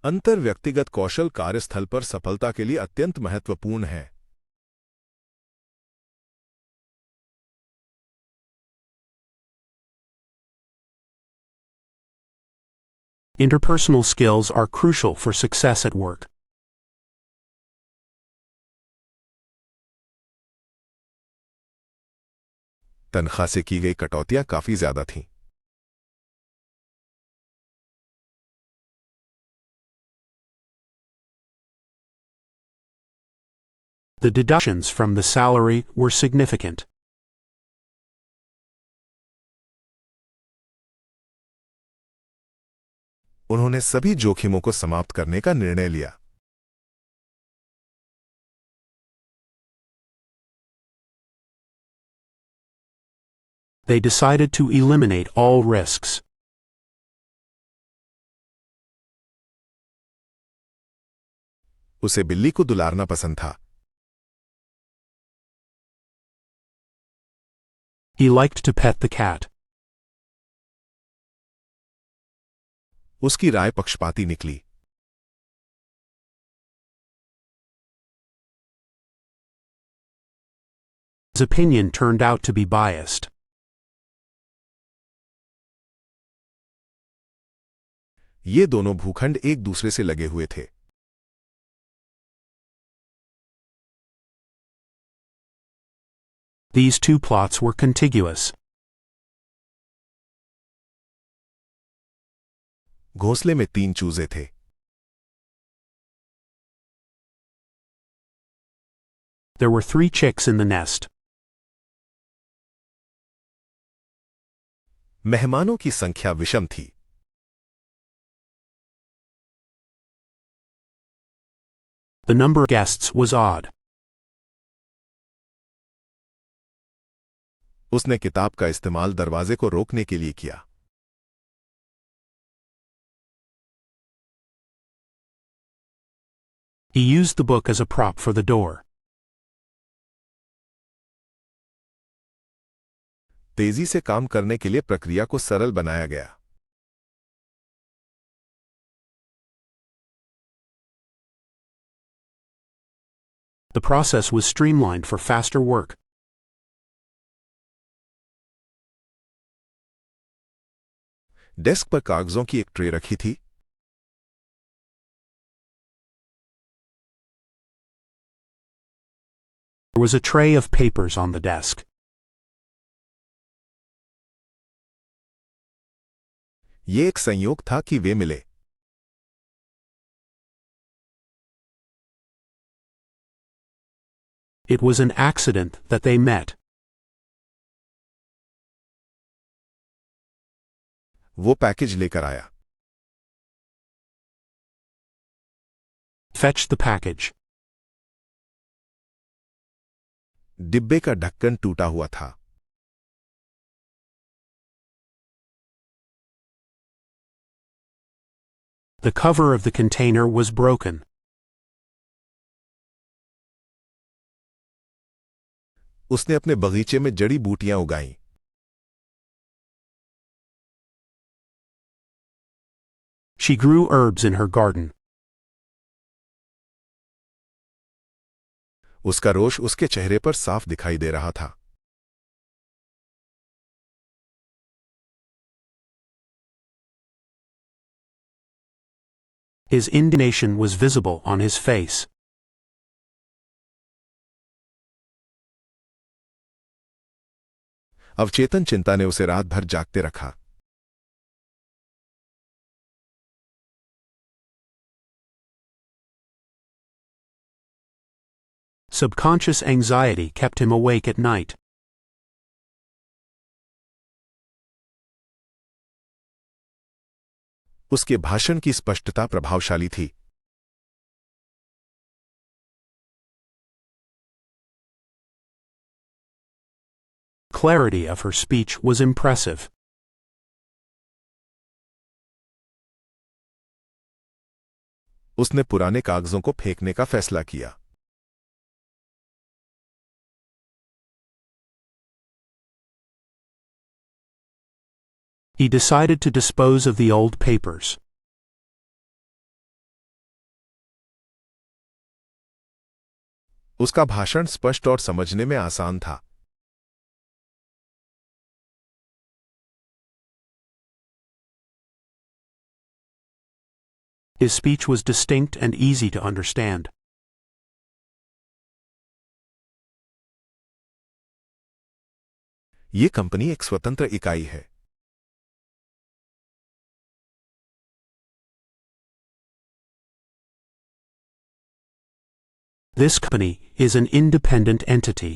अंतर व्यक्तिगत कौशल कार्यस्थल पर सफलता के लिए अत्यंत महत्वपूर्ण है। Interpersonal skills are crucial for success at work. तनख्वाह से की गई कटौतियां काफी ज्यादा थीं। The deductions from the salary were significant. उन्होंने सभी जोखिमों को समाप्त करने का निर्णय लिया। They decided to eliminate all risks. उसे बिल्ली को दुलारना पसंद था। He liked to pet the cat. उसकी राय पक्षपाती निकली। His opinion turned out to be biased. ये दोनों भूखंड एक दूसरे से लगे हुए थे। These two plots were contiguous. घोंसले में 3 चूजे थे। There were 3 chicks in the nest. मेहमानों की संख्या विषम थी। The number of guests was odd. उसने किताब का इस्तेमाल दरवाजे को रोकने के लिए किया। He used the book as a prop for the door. तेजी से काम करने के लिए प्रक्रिया को सरल बनाया गया। The process was streamlined for faster work. Desk पर कागजों की एक ट्रे रखी थी। There was a tray of papers on the desk. ये एक संयोग था कि वे मिले। It was an accident that they met. वो पैकेज लेकर आया। Fetch the package. डिब्बे का ढक्कन टूटा हुआ था। The cover of the container was broken. उसने अपने बगीचे में जड़ी बूटियां उगाईं। She grew herbs in her garden. उसका रोष उसके चेहरे पर साफ दिखाई दे रहा था। His indignation was visible on his face. अवचेतन चिंता ने उसे रात भर जागते रखा। Subconscious anxiety kept him awake at night. उसके भाषण की स्पष्टता प्रभावशाली थी। Clarity of her speech was impressive. उसने पुराने कागजों को फेंकने का फैसला किया। He decided to dispose of the old papers. उसका भाषण स्पष्ट और समझने में आसान था। His speech was distinct and easy to understand. ये कंपनी एक स्वतंत्र इकाई है। This company is an independent entity.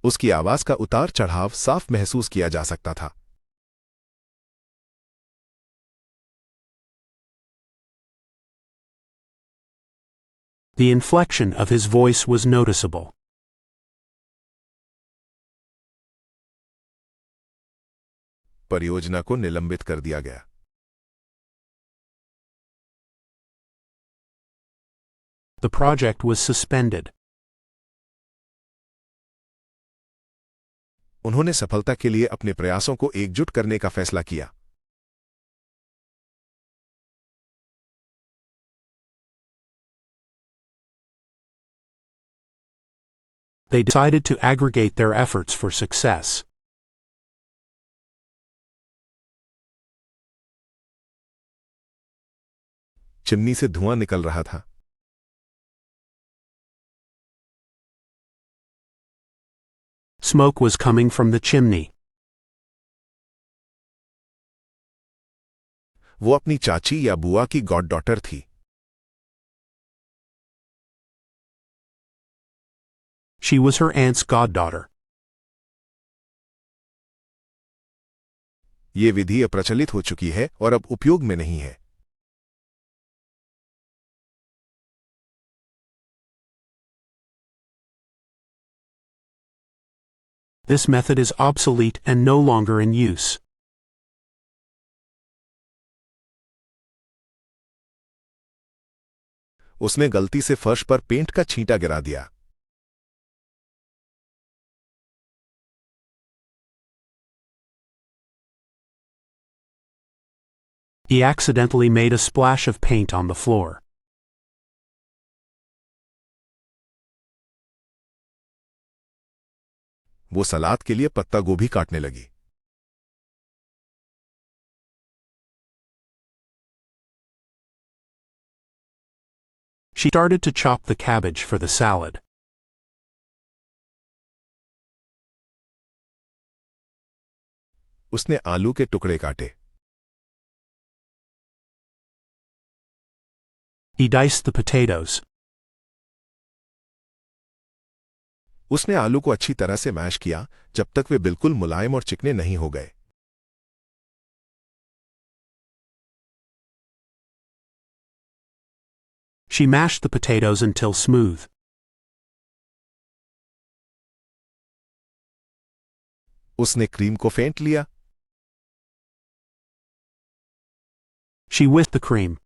उसकी आवाज का उतार चढ़ाव साफ महसूस किया जा सकता था। The inflection of his voice was noticeable. परियोजना को निलंबित कर दिया गया। The project was suspended. उन्होंने सफलता के लिए अपने प्रयासों को एकजुट करने का फैसला किया। They decided to aggregate their efforts for success. Chimney से धुआं निकल रहा था। Smoke was coming from the chimney. वो अपनी चाची या बुआ की गॉडडॉटर थी। She was her aunt's goddaughter. ये विधि अप्रचलित हो चुकी है और अब उपयोग में नहीं है। This method is obsolete and no longer in use. उसने गलती से फर्श पर पेंट का छींटा गिरा दिया। He accidentally made a splash of paint on the floor. वो सलाद के लिए पत्ता गोभी काटने लगी। She started to chop the cabbage for the salad. उसने आलू के टुकड़े काटे। He diced the potatoes. उसने आलू को अच्छी तरह से मैश किया जब तक वे बिल्कुल मुलायम और चिकने नहीं हो गए। She mashed the potatoes until smooth. उसने क्रीम को फेंट लिया। She whisked the cream.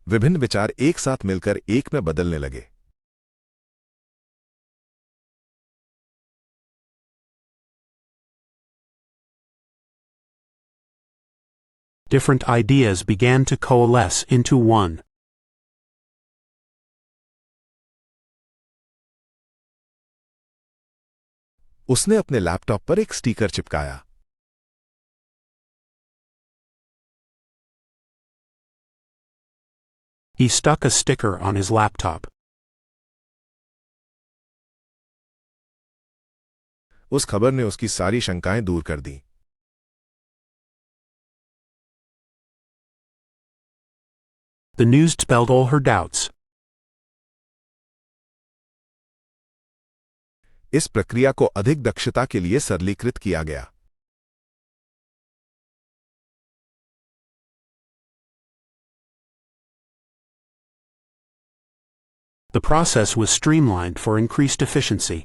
विभिन्न विचार एक साथ मिलकर एक में बदलने लगे। Different ideas began to coalesce into one. उसने अपने लैपटॉप पर एक स्टिकर चिपकाया। He stuck a sticker on his laptop. उस खबर ने उसकी सारी शंकाएं दूर कर दी। The news dispelled all her doubts. इस प्रक्रिया को अधिक दक्षता के लिए सरलीकृत किया गया। The process was streamlined for increased efficiency.